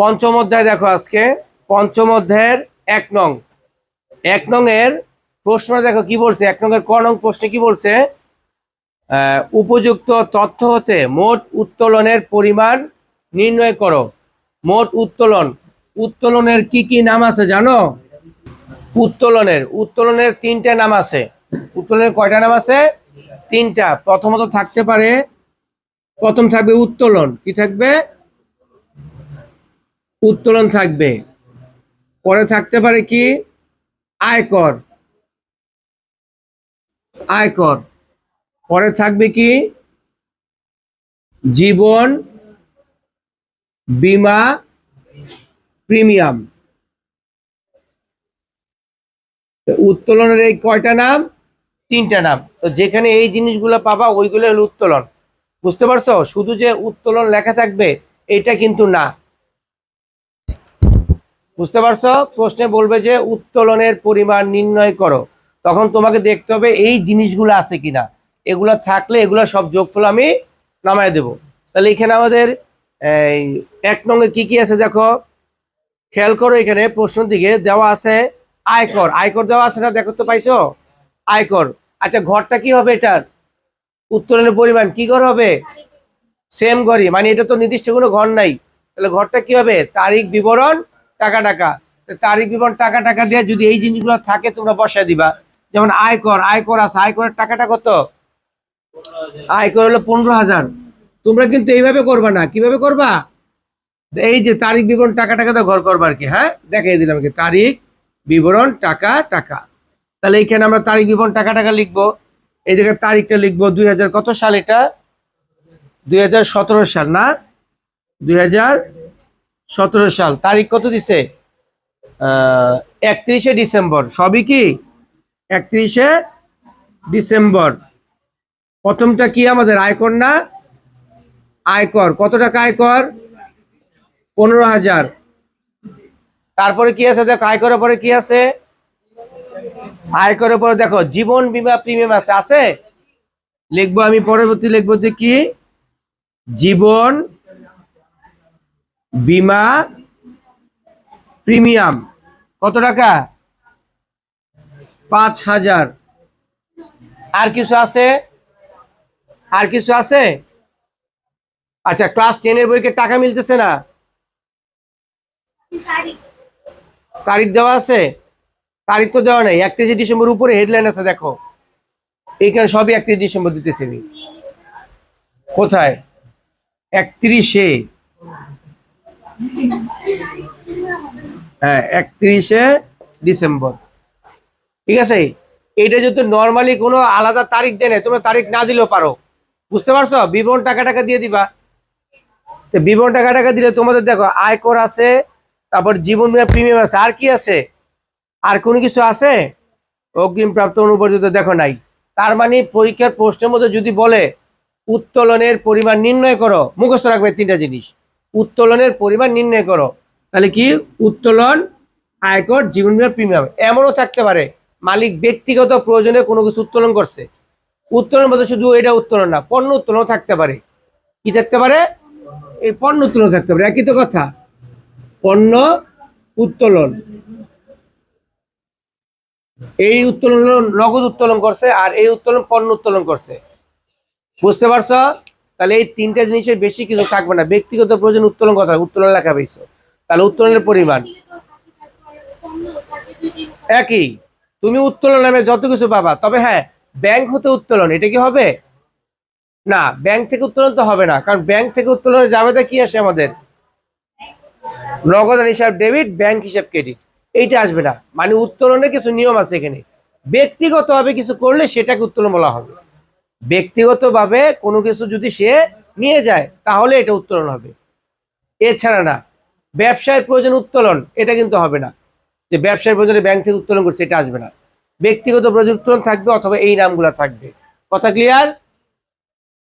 পঞ্চম অধ্যায় দেখো আজকে পঞ্চম অধ্যায়ের 1 নং 1 নং এর প্রশ্ন দেখো কি বলছে। 1 নং এর ক নং প্রশ্নে কি বলছে, উপযুক্ত তথ্য হতে মোট উত্তোলনের পরিমাণ নির্ণয় করো। মোট উত্তোলনের কি কি নাম আছে জানো? উত্তোলনের 3টা নাম আছে। উত্তোলনের কয়টা নাম আছে? 3টা। প্রথমত থাকতে পারে, প্রথম থাকবে উত্তোলন। কি থাকবে? উত্তোলন থাকবে। পরে থাকতে পারে কি? আয়কর। পরে থাকবে কি? জীবন বীমা প্রিমিয়াম। উত্তোলনের এই কয়টা নাম? 3টা নাম। তো যেখানে এই জিনিসগুলো পাবা ওইগুলো হলো উত্তোলন। বুঝতে পারছো? শুধু যে উত্তোলন লেখা থাকবে এটা কিন্তু না। বুঝতে পারছো? প্রশ্নে বলবে যে উত্তোলনের পরিমাণ নির্ণয় করো, তখন তোমাকে দেখতে হবে এই জিনিসগুলো আছে কিনা। এগুলো থাকলে এগুলো সব যোগফল আমি নামায় দেব। তাহলে এখানে আমাদের এই 1 নং এ কি কি আছে দেখো, খেয়াল করো। এখানে প্রশ্ন দিকে দেওয়া আছে আয়কর দেওয়া আছে না? দেখো তো, পাইছো? আয়কর। আচ্ছা, ঘরটা কি হবে এটার? উত্তোলনের পরিমাণ কি ঘর হবে? সেম ঘরই, মানে এটা তো নির্দিষ্ট কোনো ঘর নাই। তাহলে ঘরটা কি হবে? তারিখ বিবরণ টাকা। তারিখ বিবরণ টাকা দিয়ে যদি এই জিনিসগুলো থাকে তোমরা বসায় দিবা। যেমন আয়কর আছে, আয়করের টাকাটা কত? আয়কর হলো 15,000। তোমরা কিন্তু এইভাবে করবা না, কিভাবে করবা? এই যে তারিখ বিবরণ টাকা তো ঘর করবা আর কি। হ্যাঁ, দেখাই দিলাম কি, তারিখ বিবরণ টাকা। তাহলে এইখানে আমরা তারিখ বিবরণ টাকা লিখবো। এই জায়গায় তারিখটা লিখবো 2000 কত সাল? এটা 2017 সাল না? 2017 সাল। তারিখ কত দিছে? 31শে ডিসেম্বর। সবই কি 31শে ডিসেম্বর। প্রথমটা কি আমাদের আয়কর না? আয়কর। কত টাকা আয়কর? 15,000। তারপরে কি আছে দেখো, আয়করের পরে কি আছে? আয়করের পরে দেখো জীবন বীমা প্রিমিয়াম আছে। লিখবো আমি, পরবর্তী লিখবো যে কি? জীবন বীমা প্রিমিয়াম। কত টাকা? 5,000। আর কিছু আছে? আচ্ছা, ক্লাস 10 এর বইকে টাকা মিলতেছে না? তারিখ দেওয়া আছে? তারিখ তো দেওয়া নাই। 31শে ডিসেম্বর উপরে হেডলাইন আছে দেখো, এইখানে সবই 31 ডিসেম্বর দিতেছে। কোথায়? 31শে। হ্যাঁ, 31শে ডিসেম্বর। ঠিক আছে। এটা যদি নর্মালি কোনো আলাদা তারিখ দেয় না, তোমরা তারিখ না দিলেও পারো। বুঝতে পারছো? বিবরণ টাকা দিয়ে দিবা। তো বিবরণ টাকা দিলে তোমাদের দেখো আয়কর আছে, তারপর জীবন বীমা প্রিমিয়াম আছে। আর কি আছে? আর কোনো কিছু আছে? অগ্রিম প্রাপ্ত অনুপর্যিত দেখো নাই। তার মানে পরীক্ষার প্রশ্নের মধ্যে যদি বলে উত্তোলনের পরিমাণ নির্ণয় করো, মুখস্থ রাখবে 3টা জিনিস। উত্তোলনের পরিমাণ নির্ণয় করো, তাহলে কি? উত্তোলন, আয়কর, জীবন বীমা প্রিমিয়াম। এমনও থাকতে পারে মালিক ব্যক্তিগত প্রয়োজনে কোনো কিছু উত্তোলন করছে। উত্তোলন বলতে শুধু এটা উত্তোলন না, পণ্য উত্তোলন থাকতে পারে। কি থাকতে পারে? এই পণ্য উত্তোলন থাকতে পারে। একই তো কথা, পণ্য উত্তোলন। এই উত্তোলন নগদ উত্তোলন করছে, আর এই উত্তোলন পণ্য উত্তোলন করছে। বুঝতে পারছো? তাহলে এই 3টা জিনিসের বেশি কিছু থাকবে না। ব্যক্তিগত প্রয়োজন উত্তোলন কথা, উত্তোলন লেখা পেয়েছো। তাহলে উত্তোলনের পরিমাণ একই। তুমি উত্তোলন নামে যত কিছু পাবা। তবে হ্যাঁ, ব্যাংক হতে উত্তোলন, এটা কি হবে? না, ব্যাংক থেকে উত্তোলন তো হবে না, কারণ ব্যাংক থেকে উত্তোলনের জাবেদা কি আসে আমাদের? নগদ হিসাব ডেবিট, ব্যাংক হিসাব ক্রেডিট। এইটা আসবে না। মানে উত্তোলনের কিছু নিয়ম আছে এখানে। ব্যক্তিগতভাবে কিছু করলে সেটাকে উত্তোলন বলা হবে। ব্যক্তিগতভাবে কোনো কিছু যদি সে নিয়ে যায় তাহলে এটা উত্তোলন হবে, এছাড়া না। ব্যবসায়ের প্রয়োজন উত্তোলন, এটা কিন্তু হবে না। যে ব্যবসায়ের প্রয়োজনে ব্যাংক থেকে উত্তোলন করছে, এটা আসবে না। ব্যক্তিগত প্রয়োজন উত্তোলন থাকবে, অথবা এই নামগুলো থাকবে। কথা ক্লিয়ার?